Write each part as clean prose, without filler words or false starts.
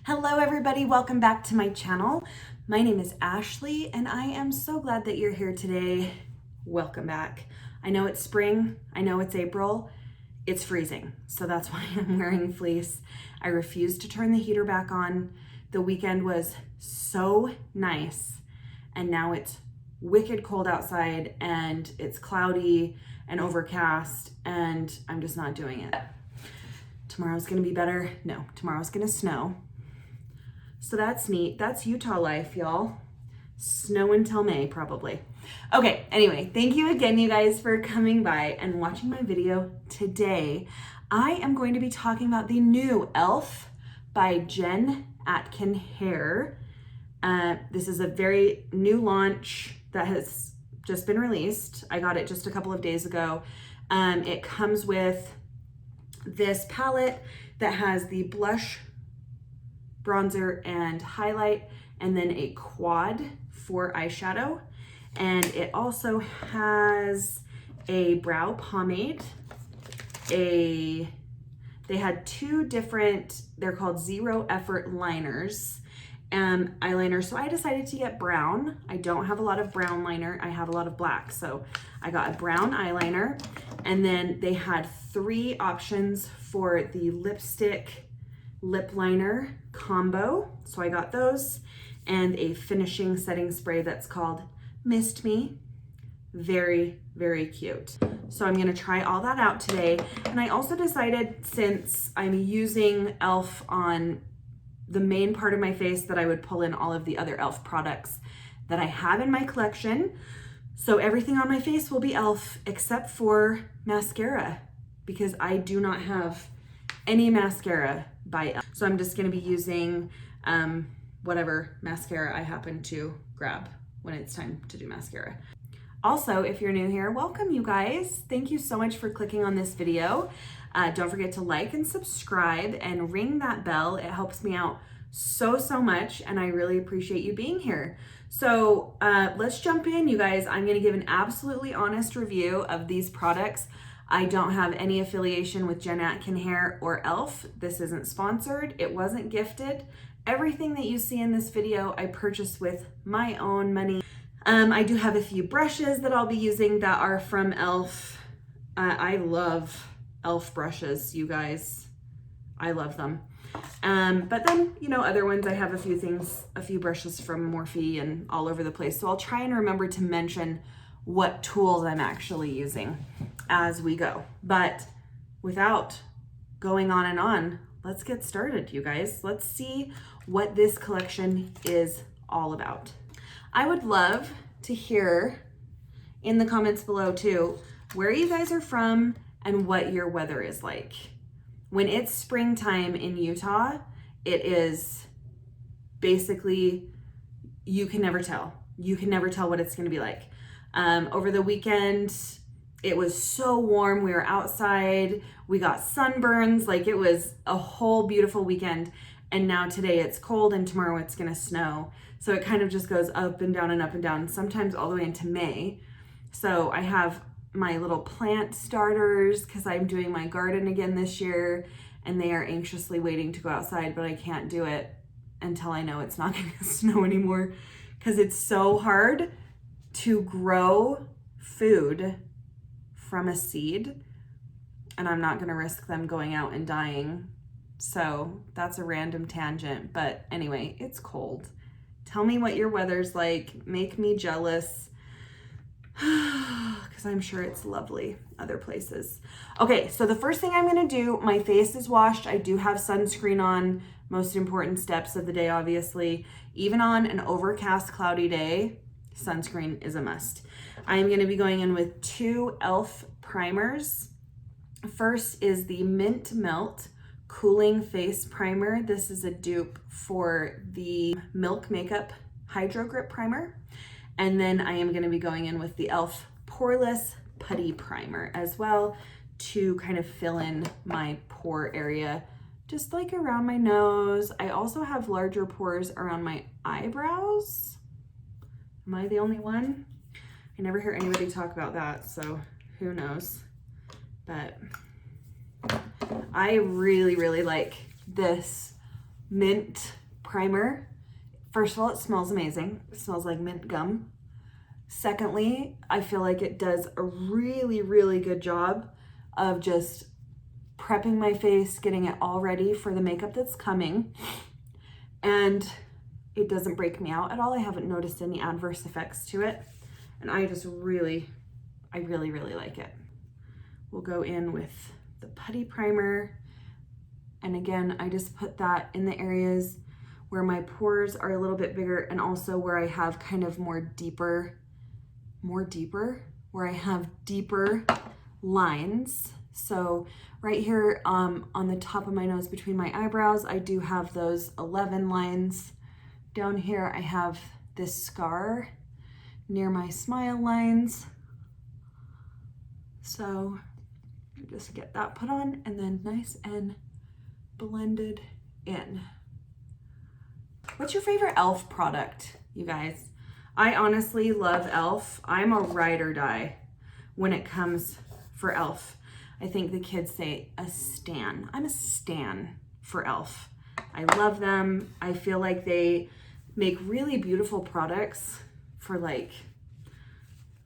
Hello everybody, welcome back to my channel. My name is Ashley and I am so glad that you're here today. Welcome back. I know it's spring, I know it's April, it's freezing, so that's why I'm wearing fleece. I refuse to turn the heater back on. The weekend was so nice and now it's wicked cold outside and it's cloudy and overcast and I'm just not doing it. Tomorrow's gonna be better. No, tomorrow's gonna snow. So that's neat. That's Utah life, y'all. Snow until May, probably. Okay, anyway, thank you again, you guys, for coming by and watching my video today. I am going to be talking about the new e.l.f. by Jen Atkin Hair. This is a very new launch that has just been released. I got it just a couple of days ago. It comes with this palette that has the blush, bronzer, and highlight, and then a quad for eyeshadow. And it also has a brow pomade. They had two different, they're called zero effort liners, eyeliner. So I decided to get brown. I don't have a lot of brown liner. I have a lot of black. So I got a brown eyeliner, and then they had three options for the lipstick lip liner combo. So I got those and a finishing setting spray that's called Mist Me. Very, very cute. So I'm gonna try all that out today. And I also decided, since I'm using e.l.f. on the main part of my face, that I would pull in all of the other e.l.f. products that I have in my collection. So everything on my face will be e.l.f. except for mascara, because I do not have any mascara by e.l.f. So I'm just gonna be using whatever mascara I happen to grab when it's time to do mascara. Also, if you're new here, welcome, you guys. Thank you so much for clicking on this video. Don't forget to like and subscribe and ring that bell. It helps me out so much, and I really appreciate you being here. So let's jump in, you guys. I'm gonna give an absolutely honest review of these products. I don't have any affiliation with Jen Atkin Hair or e.l.f. This isn't sponsored. It wasn't gifted. Everything that you see in this video, I purchased with my own money. I do have a few brushes that I'll be using that are from e.l.f. I love e.l.f. brushes, you guys. I love them. But then, you know, other ones, I have a few brushes from Morphe and all over the place. So I'll try and remember to mention what tools I'm actually using as we go. But without going on and on, let's get started, you guys. Let's see what this collection is all about. I would love to hear in the comments below too, where you guys are from and what your weather is like. When it's springtime in Utah, it is basically, you can never tell. You can never tell what it's gonna be like. Over the weekend, it was so warm. We were outside, we got sunburns, like it was a whole beautiful weekend. And now today it's cold and tomorrow it's gonna snow. So it kind of just goes up and down and up and down, sometimes all the way into May. So I have my little plant starters because I'm doing my garden again this year, and they are anxiously waiting to go outside, but I can't do it until I know it's not gonna snow anymore, because it's so hard to grow food from a seed, and I'm not gonna risk them going out and dying. So that's a random tangent, but anyway, it's cold. Tell me what your weather's like. Make me jealous, because I'm sure it's lovely other places. Okay, so the first thing I'm gonna do, my face is washed. I do have sunscreen on. Most important steps of the day, obviously. Even on an overcast, cloudy day, sunscreen is a must. I am gonna be going in with two e.l.f. primers. First is the Mint Melt Cooling Face Primer. This is a dupe for the Milk Makeup Hydro Grip Primer. And then I am gonna be going in with the e.l.f. Poreless Putty Primer as well, to kind of fill in my pore area, just like around my nose. I also have larger pores around my eyebrows. Am I the only one? I never hear anybody talk about that, so who knows. But I really like this mint primer. First of all, it smells amazing. It smells like mint gum. Secondly, I feel like it does a really, really good job of just prepping my face, getting it all ready for the makeup that's coming. And it doesn't break me out at all. I haven't noticed any adverse effects to it. And I really like it. We'll go in with the Putty Primer. And again, I just put that in the areas where my pores are a little bit bigger and also where I have kind of where I have deeper lines. So right here on the top of my nose between my eyebrows, I do have those 11 lines. Down here, I have this scar near my smile lines. So just get that put on and then nice and blended in. What's your favorite e.l.f. product, you guys? I honestly love e.l.f. I'm a ride or die when it comes for e.l.f. I think the kids say a stan. I'm a stan for e.l.f. I love them. I feel like they make really beautiful products for like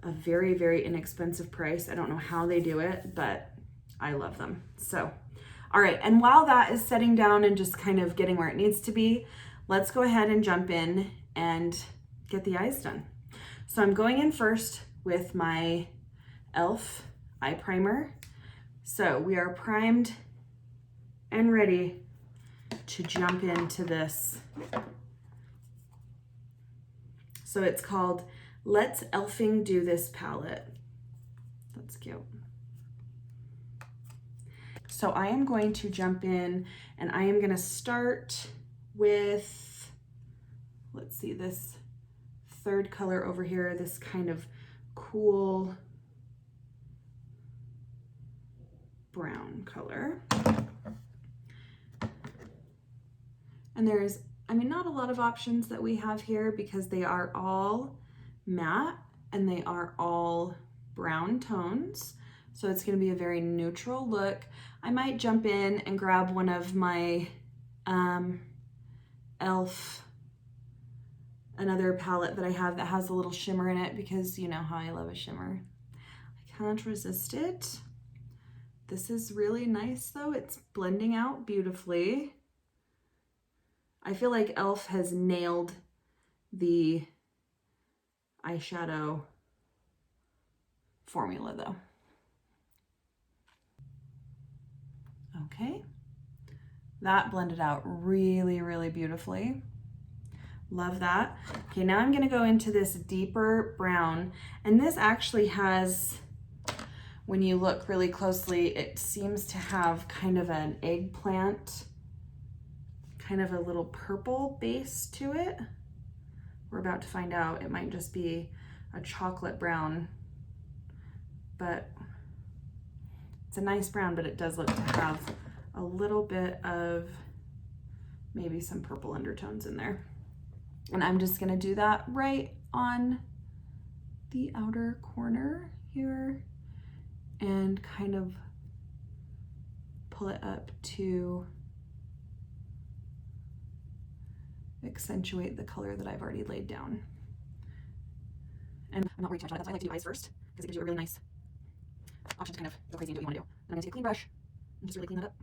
a very, very inexpensive price. I don't know how they do it, but I love them. So, all right. And while that is setting down and just kind of getting where it needs to be, let's go ahead and jump in and get the eyes done. So I'm going in first with my e.l.f. eye primer. So we are primed and ready to jump into this. So it's called Let's Elfing Do This palette. That's cute. So I am going to jump in and I am going to start with, let's see, this third color over here, this kind of cool brown color. And there's, I mean, not a lot of options that we have here because they are all matte and they are all brown tones. So it's going to be a very neutral look. I might jump in and grab one of my e.l.f. another palette that I have that has a little shimmer in it because you know how I love a shimmer. I can't resist it. This is really nice though. It's blending out beautifully. I feel like e.l.f. has nailed the eyeshadow formula though. Okay, that blended out really, really beautifully. Love that. Okay, now I'm gonna go into this deeper brown, and this actually has, when you look really closely, it seems to have kind of an eggplant, kind of a little purple base to it. We're about to find out. It might just be a chocolate brown, but it's a nice brown, but it does look to have a little bit of maybe some purple undertones in there. And I'm just gonna do that right on the outer corner here and kind of pull it up to accentuate the color that I've already laid down. And I'm not worried too much about that, so I like to do eyes first because it gives you a really nice option to kind of go crazy and do what you want to do. And I'm gonna take a clean brush and just really clean that up.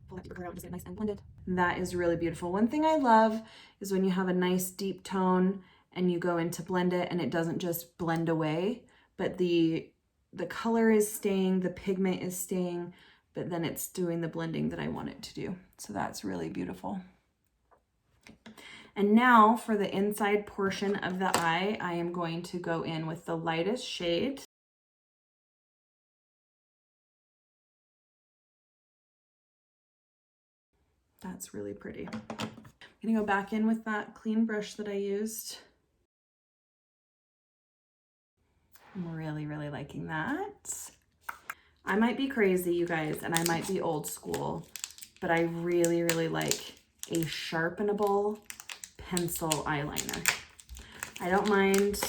Pull that deeper color out and just get it nice and blended. That is really beautiful. One thing I love is when you have a nice deep tone and you go in to blend it and it doesn't just blend away, but the color is staying, the pigment is staying, but then it's doing the blending that I want it to do. So that's really beautiful. And now for the inside portion of the eye, I am going to go in with the lightest shade. That's really pretty. I'm gonna go back in with that clean brush that I used. I'm really, really liking that. I might be crazy, you guys, and I might be old school, but I really, really like a sharpenable pencil eyeliner. I don't mind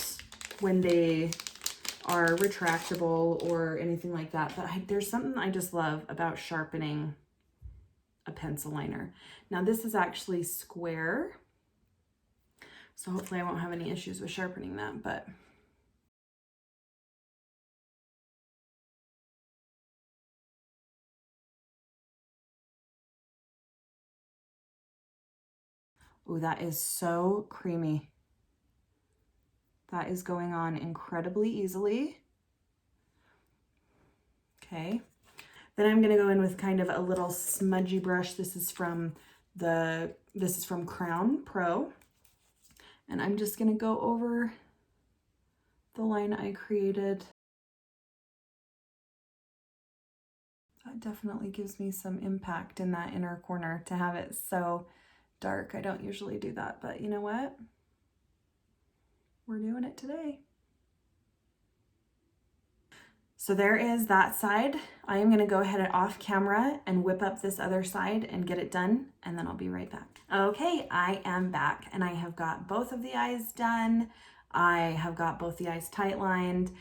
when they are retractable or anything like that, but there's something I just love about sharpening a pencil liner. Now this is actually square, So hopefully I won't have any issues with sharpening that, but. Ooh, that is so creamy. That is going on incredibly easily. Okay. Then I'm gonna go in with kind of a little smudgy brush. This is from Crown Pro. And I'm just gonna go over the line I created. That definitely gives me some impact in that inner corner to have it so dark. I don't usually do that, but you know what? We're doing it today. So there is that side. I am gonna go ahead and off camera and whip up this other side and get it done, and then I'll be right back. Okay, I am back and I have got both of the eyes done. I have got both the eyes tight lined,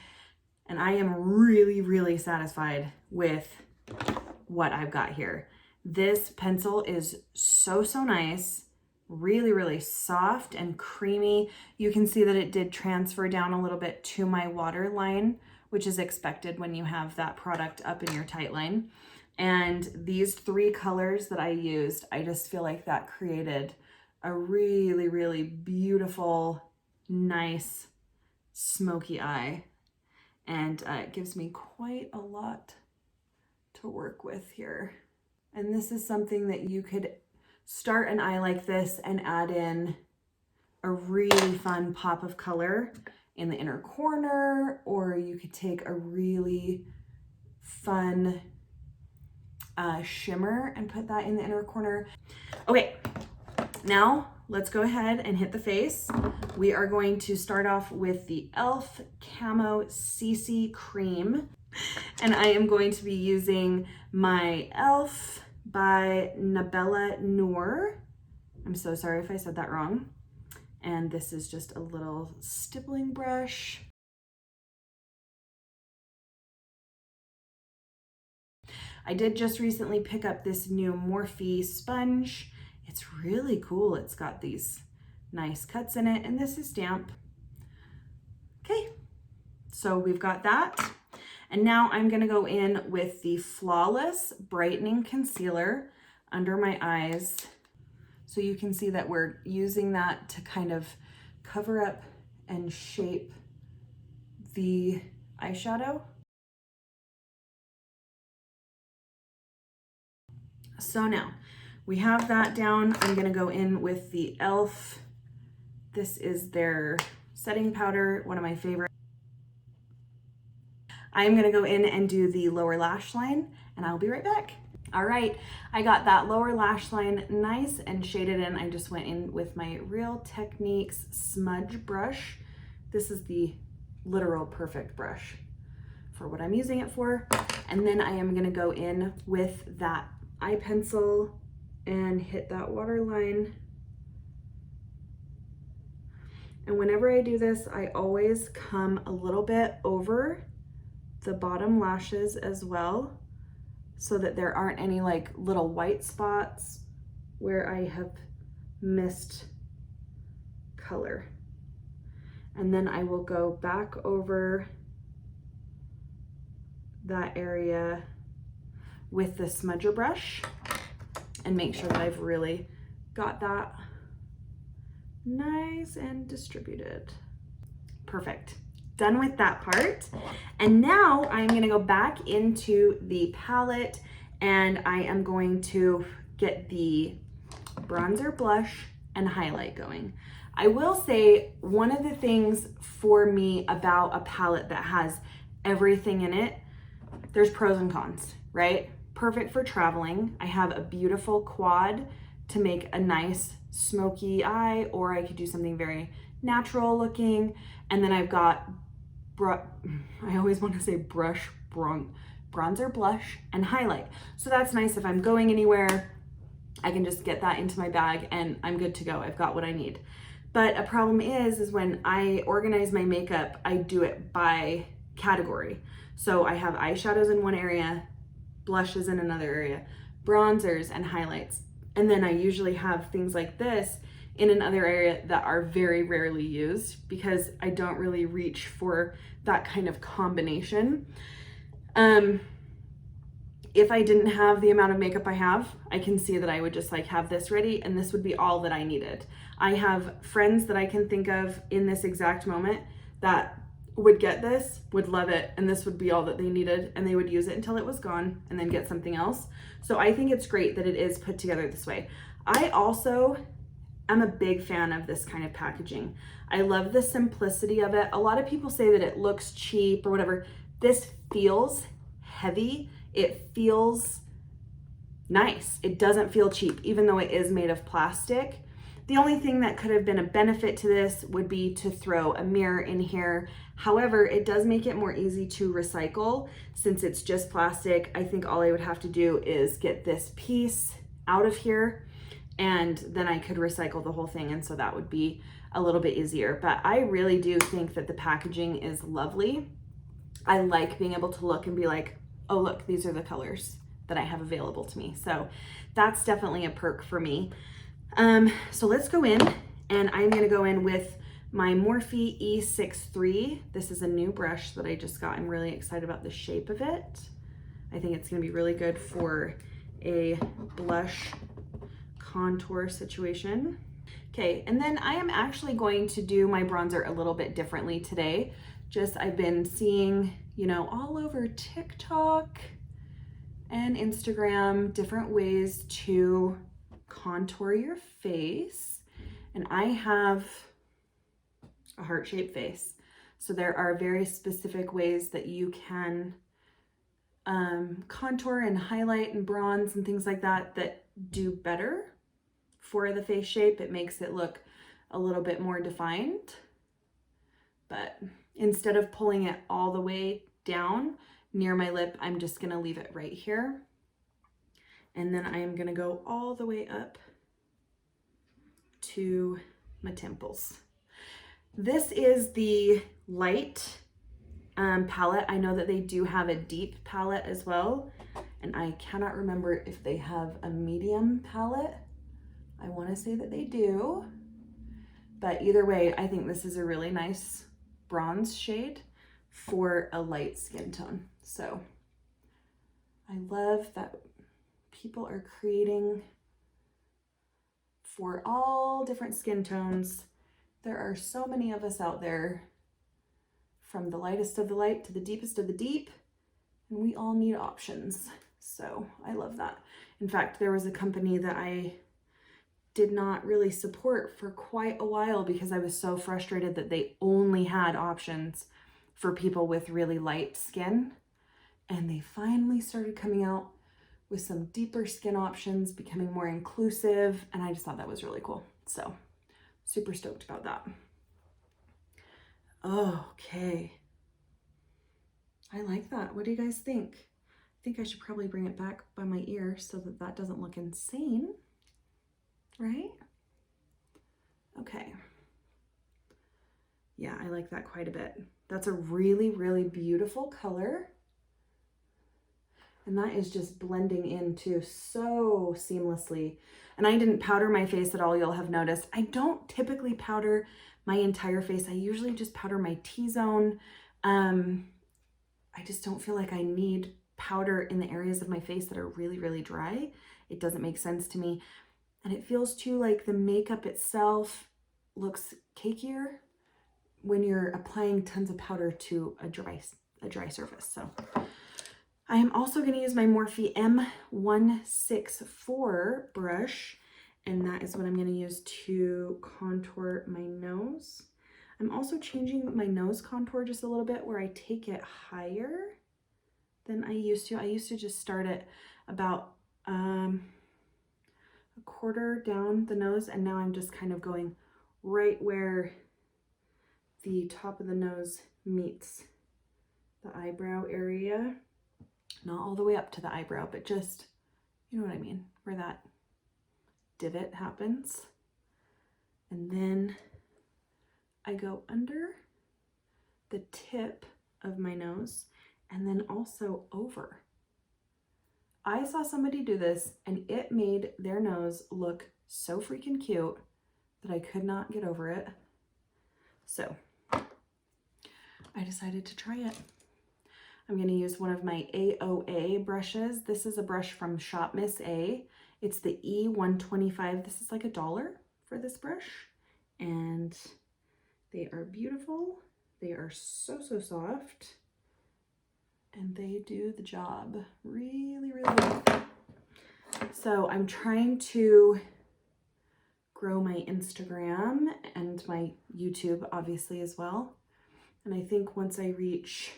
and I am really, really satisfied with what I've got here. This pencil is so, so nice. Really, really soft and creamy. You can see that it did transfer down a little bit to my waterline, which is expected when you have that product up in your tight line. And these 3 colors that I used, I just feel like that created a really, really beautiful, nice, smoky eye. And it gives me quite a lot to work with here. And this is something that you could start an eye like this and add in a really fun pop of color in the inner corner, or you could take a really fun shimmer and put that in the inner corner. Okay, now let's go ahead and hit the face. We are going to start off with the e.l.f. Camo Cc Cream, and I am going to be using my e.l.f. by Nabella Noor. I'm so sorry if I said that wrong. And this is just a little stippling brush. I did just recently pick up this new Morphe sponge. It's really cool. It's got these nice cuts in it, and this is damp. Okay, so we've got that. And now I'm gonna go in with the Flawless Brightening Concealer under my eyes. So you can see that we're using that to kind of cover up and shape the eyeshadow. So now we have that down. I'm gonna go in with the e.l.f. This is their setting powder, one of my favorites. I'm gonna go in and do the lower lash line, and I'll be right back. All right, I got that lower lash line nice and shaded in. I just went in with my Real Techniques smudge brush. This is the literal perfect brush for what I'm using it for. And then I am gonna go in with that eye pencil and hit that waterline. And whenever I do this, I always come a little bit over the bottom lashes as well, so that there aren't any like little white spots where I have missed color. And then I will go back over that area with the smudger brush and make sure that I've really got that nice and distributed. Perfect. Done with that part. And now I'm gonna go back into the palette and I am going to get the bronzer, blush, and highlight going. I will say one of the things for me about a palette that has everything in it, there's pros and cons, right? Perfect for traveling. I have a beautiful quad to make a nice smoky eye, or I could do something very natural looking. And then I've got, I always want to say bronzer, blush, and highlight. So that's nice if I'm going anywhere, I can just get that into my bag and I'm good to go. I've got what I need. But a problem is when I organize my makeup, I do it by category. So I have eyeshadows in one area, blushes in another area, bronzers and highlights. And then I usually have things like this in another area that are very rarely used because I don't really reach for that kind of combination. If I didn't have the amount of makeup I have, I can see that I would just like have this ready and this would be all that I needed. I have friends that I can think of in this exact moment that would get this, would love it, and this would be all that they needed, and they would use it until it was gone and then get something else. So I think it's great that it is put together this way. I also am a big fan of this kind of packaging. I love the simplicity of it. A lot of people say that it looks cheap or whatever. This feels heavy. It feels nice. It doesn't feel cheap, even though it is made of plastic. The only thing that could have been a benefit to this would be to throw a mirror in here. However, it does make it more easy to recycle since it's just plastic. I think all I would have to do is get this piece out of here and then I could recycle the whole thing. And so that would be a little bit easier. But I really do think that the packaging is lovely. I like being able to look and be like, oh, look, these are the colors that I have available to me. So that's definitely a perk for me. So let's go in, and I'm gonna go in with my Morphe E63. This is a new brush that I just got. I'm really excited about the shape of it. I think it's gonna be really good for a blush contour situation. Okay, and then I am actually going to do my bronzer a little bit differently today. I've been seeing, you know, all over TikTok and Instagram, different ways to contour your face. And I have a heart-shaped face. So there are very specific ways that you can contour and highlight and bronze and things like that that do better for the face shape. It makes it look a little bit more defined. But instead of pulling it all the way down near my lip, I'm just gonna leave it right here. And then I am gonna go all the way up to my temples. This is the light palette. I know that they do have a deep palette as well, and I cannot remember if they have a medium palette. I wanna say that they do, but either way, I think this is a really nice bronze shade for a light skin tone. So I love that people are creating for all different skin tones. There are so many of us out there, from the lightest of the light to the deepest of the deep, and we all need options. So I love that. In fact, there was a company that I did not really support for quite a while because I was so frustrated that they only had options for people with really light skin. And they finally started coming out with some deeper skin options, becoming more inclusive. And I just thought that was really cool. So super stoked about that. Okay. I like that. What do you guys think? I think I should probably bring it back by my ear so that that doesn't look insane. Right? Okay. Yeah, I like that quite a bit. That's a really, really beautiful color. And that is just blending into so seamlessly. And I didn't powder my face at all, you'll have noticed. I don't typically powder my entire face. I usually just powder my T-zone. I just don't feel like I need powder in the areas of my face that are really, really dry. It doesn't make sense to me. And it feels too like the makeup itself looks cakier when you're applying tons of powder to a dry surface. So I am also going to use my Morphe M164 brush, and that is what I'm going to use to contour my nose. I'm also changing my nose contour just a little bit, where I take it higher than I used to. I used to just start at about a quarter down the nose, and now I'm just kind of going right where the top of the nose meets the eyebrow area. Not all the way up to the eyebrow, but just, you know what I mean, where that divot happens. And then I go under the tip of my nose and then also over. I saw somebody do this and it made their nose look so freaking cute but I could not get over it. So I decided to try it. I'm going to use one of my AOA brushes. This is a brush from Shop Miss A. It's the E125. This is like $1 for this brush. And they are beautiful. They are so, so soft. And they do the job really, really well. So I'm trying to grow my Instagram and my YouTube obviously as well. And I think once I reach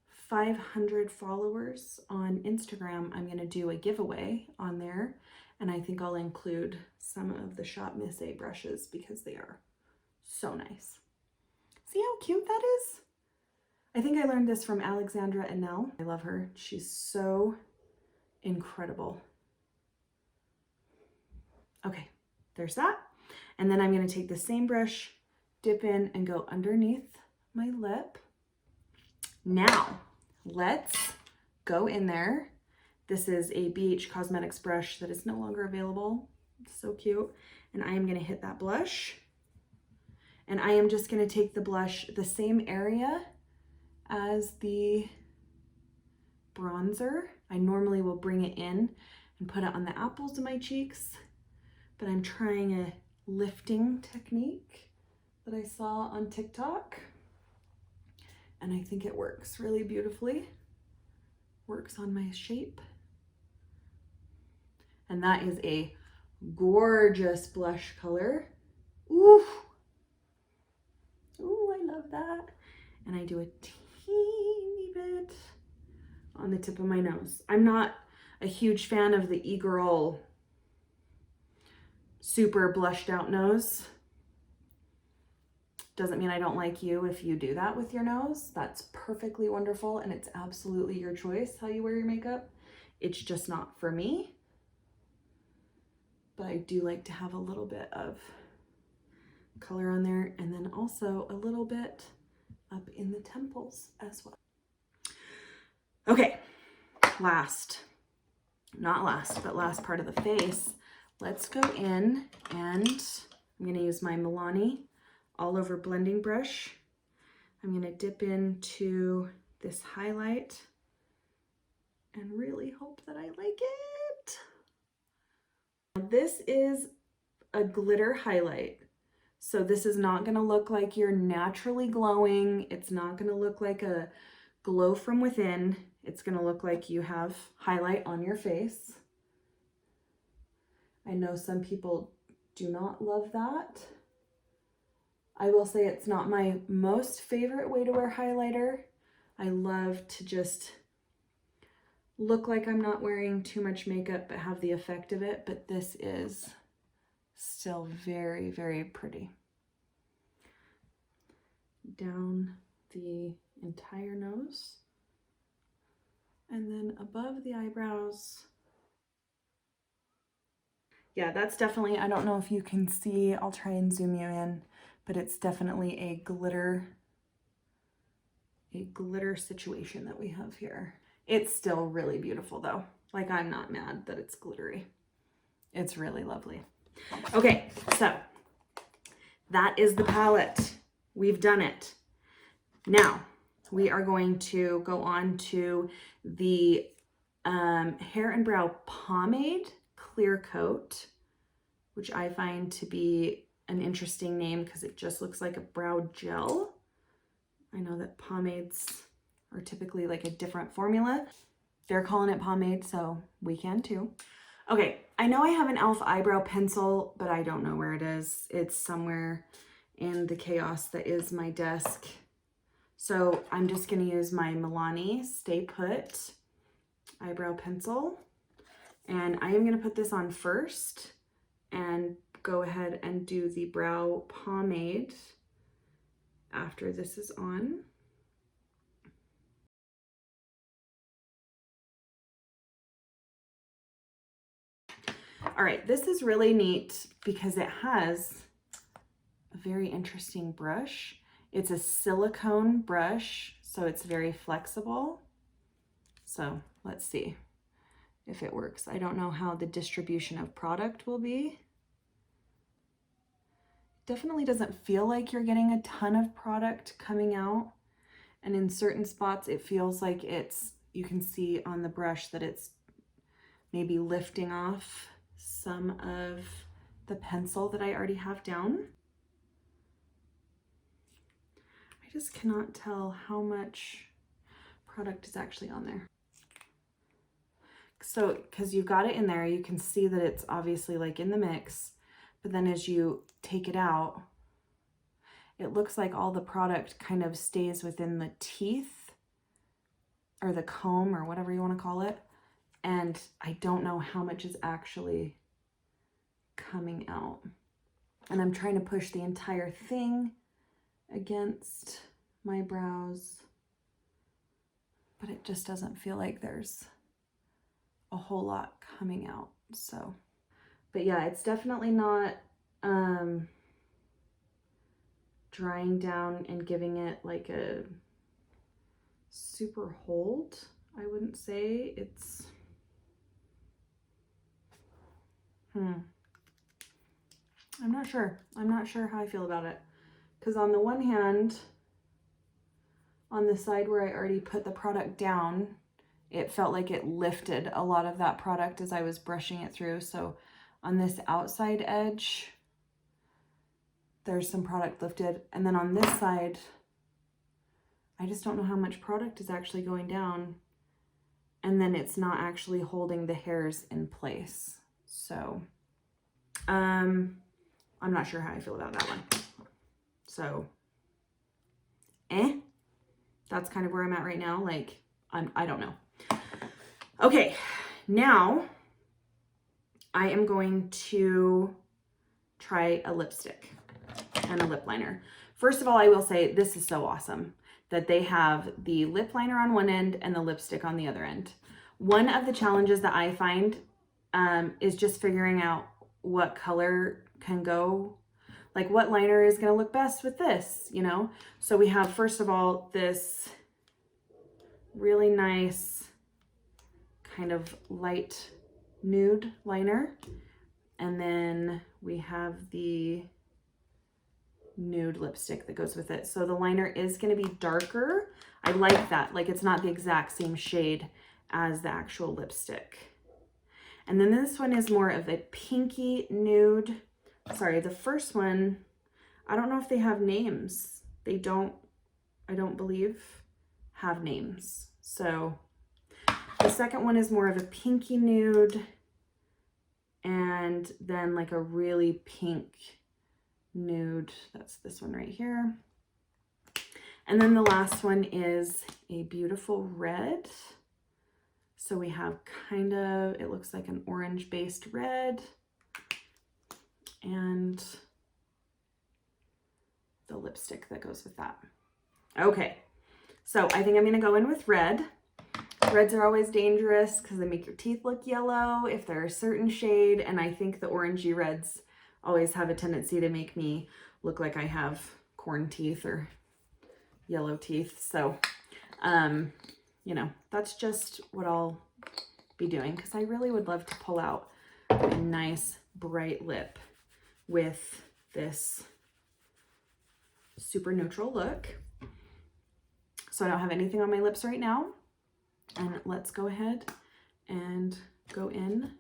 500 followers on Instagram, I'm going to do a giveaway on there. And I think I'll include some of the Shop Miss A brushes because they are so nice. See how cute that is? I think I learned this from Alexandra Annell. I love her. She's so incredible. Okay, there's that. And then I'm going to take the same brush, dip in, and go underneath my lip. Now, let's go in there. This is a BH Cosmetics brush that is no longer available. It's so cute. And I am going to hit that blush. And I am just going to take the blush the same area as the bronzer. I normally will bring it in and put it on the apples of my cheeks, but I'm trying a lifting technique that I saw on TikTok, and I think it works really beautifully. Works on my shape. And that is a gorgeous blush color. Ooh, ooh, I love that. And I do a teeny bit on the tip of my nose. I'm not a huge fan of the e-girl super blushed out nose. Doesn't mean I don't like you if you do that with your nose. That's perfectly wonderful, and it's absolutely your choice how you wear your makeup. It's just not for me. But I do like to have a little bit of color on there, and then also a little bit up in the temples as well. Okay, last part of the face. Let's go in, and I'm gonna use my Milani all over blending brush. I'm gonna dip into this highlight and really hope that I like it. This is a glitter highlight. So this is not gonna look like you're naturally glowing. It's not gonna look like a glow from within. It's gonna look like you have highlight on your face. I know some people do not love that. I will say it's not my most favorite way to wear highlighter. I love to just look like I'm not wearing too much makeup but have the effect of it, but this is still very, very pretty. Down the entire nose and then above the eyebrows. Yeah, that's definitely, I don't know if you can see, I'll try and zoom you in, but it's definitely a glitter situation that we have here. It's still really beautiful though. Like, I'm not mad that it's glittery. It's really lovely. Okay, so that is the palette. We've done it. Now we are going to go on to the Hair and Brow Pomade Clear Coat, which I find to be an interesting name because it just looks like a brow gel. I know that pomades are typically like a different formula. They're calling it pomade, so we can too. Okay, I know I have an e.l.f. eyebrow pencil, but I don't know where it is. It's somewhere in the chaos that is my desk. So I'm just gonna use my Milani Stay Put eyebrow pencil. And I am gonna put this on first and go ahead and do the brow pomade after this is on. All right, this is really neat because it has a very interesting brush. It's a silicone brush, so it's very flexible. So let's see if it works. I don't know how the distribution of product will be. definitely doesn't feel like you're getting a ton of product coming out. And in certain spots, it feels like you can see on the brush that it's maybe lifting off some of the pencil that I already have down. I just cannot tell how much product is actually on there. So, because you've got it in there, you can see that it's obviously like in the mix, but then as you take it out, it looks like all the product kind of stays within the teeth or the comb or whatever you want to call it. And I don't know how much is actually coming out. And I'm trying to push the entire thing against my brows, but it just doesn't feel like there's a whole lot coming out. So, but yeah, it's definitely not drying down and giving it like a super hold. I wouldn't say it's I'm not sure how I feel about it, because on the one hand, on the side where I already put the product down, it felt like it lifted a lot of that product as I was brushing it through. So on this outside edge, there's some product lifted. And then on this side, I just don't know how much product is actually going down. And then it's not actually holding the hairs in place. So, I'm not sure how I feel about that one. So, that's kind of where I'm at right now. Like, I don't know. Okay, now I am going to try a lipstick and a lip liner. First of all, I will say this is so awesome that they have the lip liner on one end and the lipstick on the other end. One of the challenges that I find is just figuring out what color can go, like what liner is going to look best with this, you know? So we have, first of all, this really nice kind of light nude liner. And then we have the nude lipstick that goes with it. So the liner is going to be darker. I like that. Like, it's not the exact same shade as the actual lipstick. And then this one is more of a pinky nude. Sorry, the first one, I don't know if they have names. They don't, I don't believe, have names. So the second one is more of a pinky nude, and then like a really pink nude. That's this one right here. And then the last one is a beautiful red. So we have kind of, it looks like an orange based red, and the lipstick that goes with that. Okay, so I think I'm gonna go in with red. Reds are always dangerous because they make your teeth look yellow if they're a certain shade, and I think the orangey reds always have a tendency to make me look like I have corn teeth or yellow teeth. So, you know, that's just what I'll be doing, because I really would love to pull out a nice bright lip with this super neutral look. So I don't have anything on my lips right now. And let's go ahead and go in.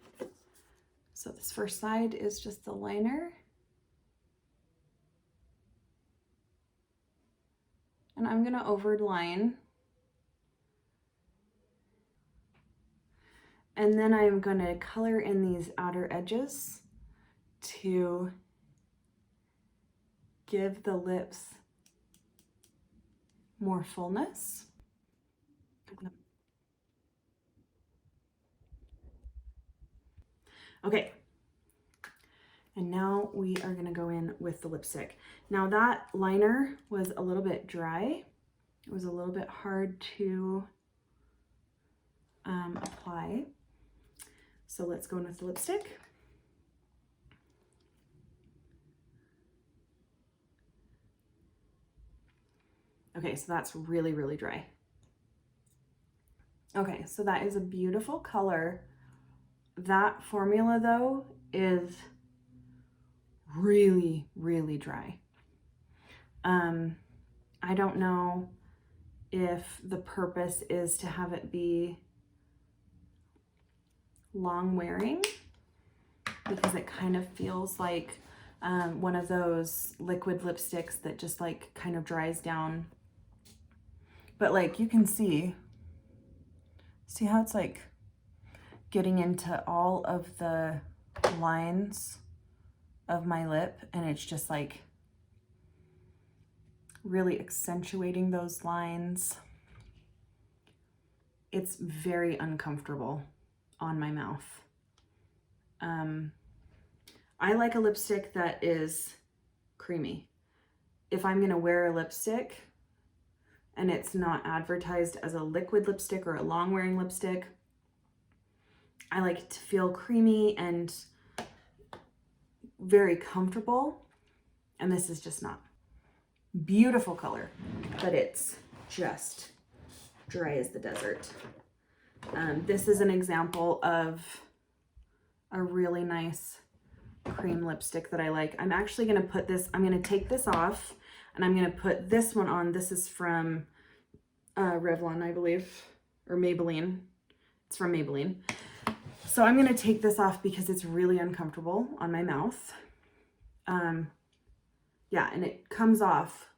So this first side is just the liner. And I'm gonna overline. And then I'm gonna color in these outer edges to give the lips more fullness. Okay, and now we are gonna go in with the lipstick. Now that liner was a little bit dry. It was a little bit hard to apply. So let's go in with the lipstick. Okay, so that's really, really dry. Okay, so that is a beautiful color. That formula though is really, really dry. I don't know if the purpose is to have it be long wearing, because it kind of feels like one of those liquid lipsticks that just like kind of dries down. But like you can see how it's like getting into all of the lines of my lip, and it's just like really accentuating those lines. It's very uncomfortable on my mouth. I like a lipstick that is creamy. If I'm gonna wear a lipstick and it's not advertised as a liquid lipstick or a long wearing lipstick, I like it to feel creamy and very comfortable. And this is just not. Beautiful color, but it's just dry as the desert. This is an example of a really nice cream lipstick that I like. I'm actually gonna put this, I'm gonna take this off and I'm gonna put this one on. This is from Revlon, I believe, or Maybelline. It's from Maybelline. So I'm gonna take this off because it's really uncomfortable on my mouth. Yeah, and it comes off,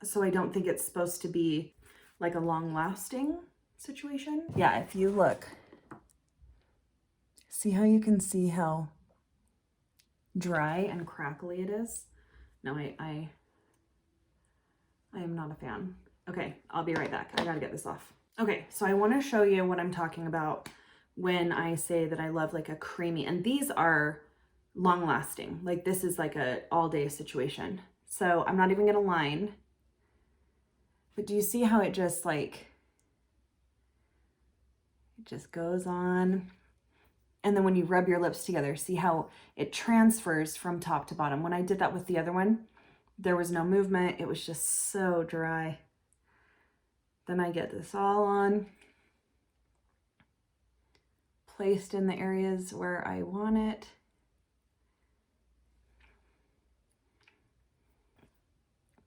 so I don't think it's supposed to be like a long-lasting situation. Yeah, if you look, see how you can see how dry and crackly it is? No, I am not a fan. Okay, I'll be right back. I gotta get this off. Okay, so I wanna show you what I'm talking about when I say that I love like a creamy, and these are long lasting. Like this is like a all day situation. So I'm not even gonna line, but do you see how it just like, it just goes on? And then when you rub your lips together, see how it transfers from top to bottom. When I did that with the other one, there was no movement. It was just so dry. Then I get this all on, placed in the areas where I want it.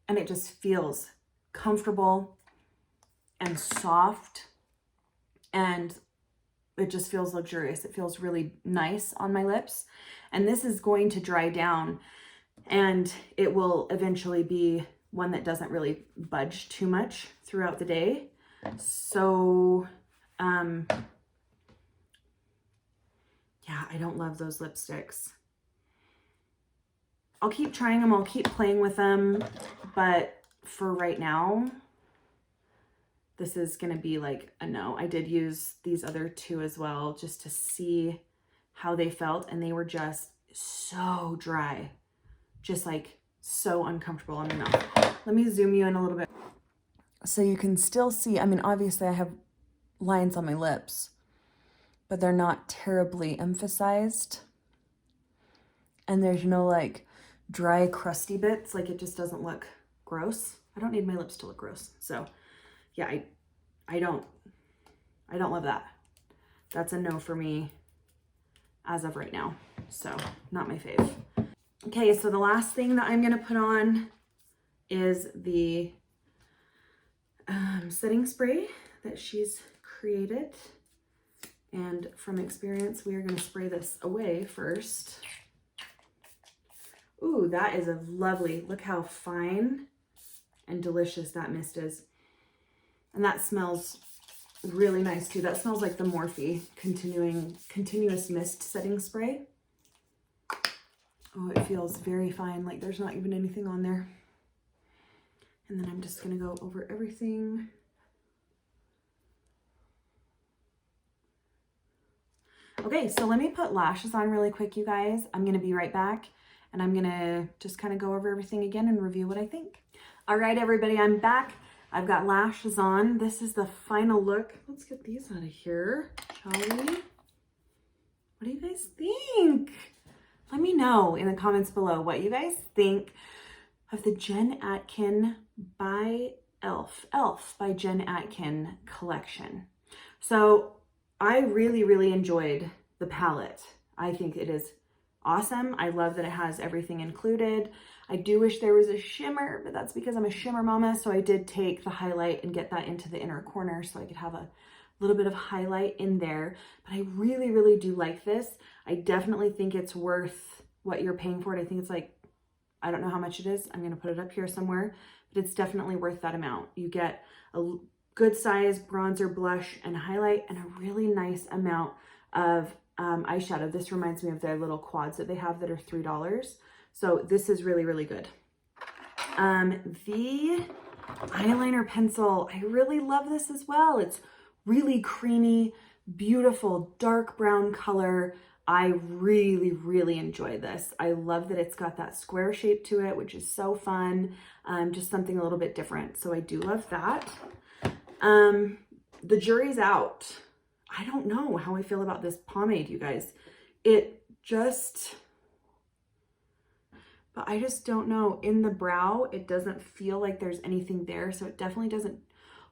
And it just feels comfortable and soft, and it just feels luxurious. It feels really nice on my lips. And this is going to dry down, and it will eventually be one that doesn't really budge too much throughout the day. So, yeah, I don't love those lipsticks. I'll keep trying them, I'll keep playing with them, but for right now, this is gonna be like a no. I did use these other two as well just to see how they felt, and they were just so dry, just like so uncomfortable on my mouth. Let me zoom you in a little bit. So you can still see, I mean, obviously I have lines on my lips, but they're not terribly emphasized. And there's no like dry, crusty bits. Like it just doesn't look gross. I don't need my lips to look gross. So yeah, I don't love that. That's a no for me as of right now. So not my fave. Okay, so the last thing that I'm gonna put on is the setting spray that she's created. And from experience, we are gonna spray this away first. Ooh, that is a lovely, look how fine and delicious that mist is. And that smells really nice too. That smells like the Morphe continuous mist setting spray. Oh, it feels very fine, like there's not even anything on there. And then I'm just gonna go over everything. Okay, so let me put lashes on really quick, you guys. I'm gonna be right back, and I'm gonna just kind of go over everything again and review what I think. All right, everybody, I'm back. I've got lashes on. This is the final look. Let's get these out of here, shall we? What do you guys think? Let me know in the comments below what you guys think of the Jen Atkin by Elf by Jen Atkin collection. So I really, really enjoyed the palette. I think it is awesome. I love that it has everything included. I do wish there was a shimmer, but that's because I'm a shimmer mama. So I did take the highlight and get that into the inner corner so I could have a little bit of highlight in there. But I really, really do like this. I definitely think it's worth what you're paying for it. I think it's like, I don't know how much it is. I'm going to put it up here somewhere, but it's definitely worth that amount. You get a good size bronzer, blush, and highlight, and a really nice amount of eyeshadow. This reminds me of their little quads that they have that are $3. So this is really, really good. The eyeliner pencil, I really love this as well. It's really creamy, beautiful, dark brown color. I really, really enjoy this. I love that it's got that square shape to it, which is so fun. Just something a little bit different. So I do love that. The jury's out. I don't know how I feel about this pomade, you guys. But I just don't know. In the brow, it doesn't feel like there's anything there. So it definitely doesn't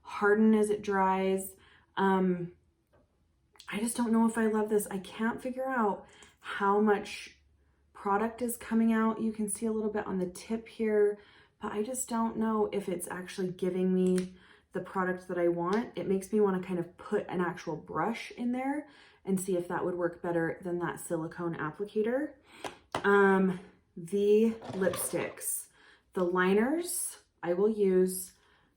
harden as it dries. I just don't know if I love this. I can't figure out how much product is coming out. You can see a little bit on the tip here, but I just don't know if it's actually giving me the product that I want. It makes me want to kind of put an actual brush in there and see if that would work better than that silicone applicator. The lipsticks, the liners I will use.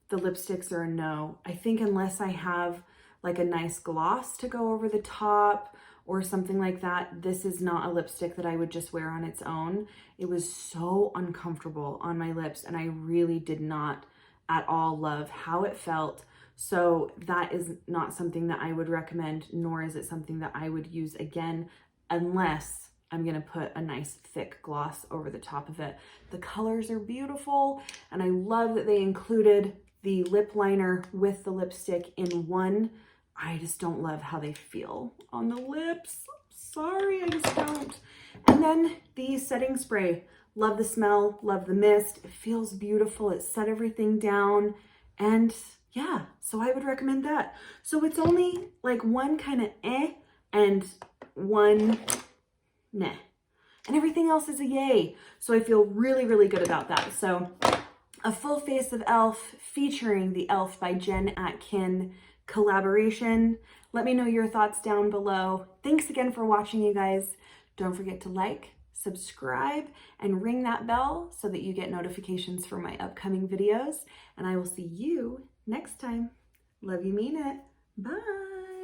The lipsticks are a no. I think unless I have like a nice gloss to go over the top or something like that, this is not a lipstick that I would just wear on its own. It was so uncomfortable on my lips, and I really did not at all love how it felt. So that is not something that I would recommend, nor is it something that I would use again, unless I'm gonna put a nice thick gloss over the top of it. The colors are beautiful, and I love that they included the lip liner with the lipstick in one. I just don't love how they feel on the lips. Sorry, I just don't. And then the setting spray. Love the smell, love the mist. It feels beautiful. It set everything down. And yeah, so I would recommend that. So it's only like one kind of and one meh. And everything else is a yay. So I feel really, really good about that. So a full face of e.l.f. featuring the e.l.f. by Jen Atkin collaboration. Let me know your thoughts down below. Thanks again for watching, you guys. Don't forget to like, subscribe, and ring that bell so that you get notifications for my upcoming videos. And I will see you next time. Love you, mean it. Bye.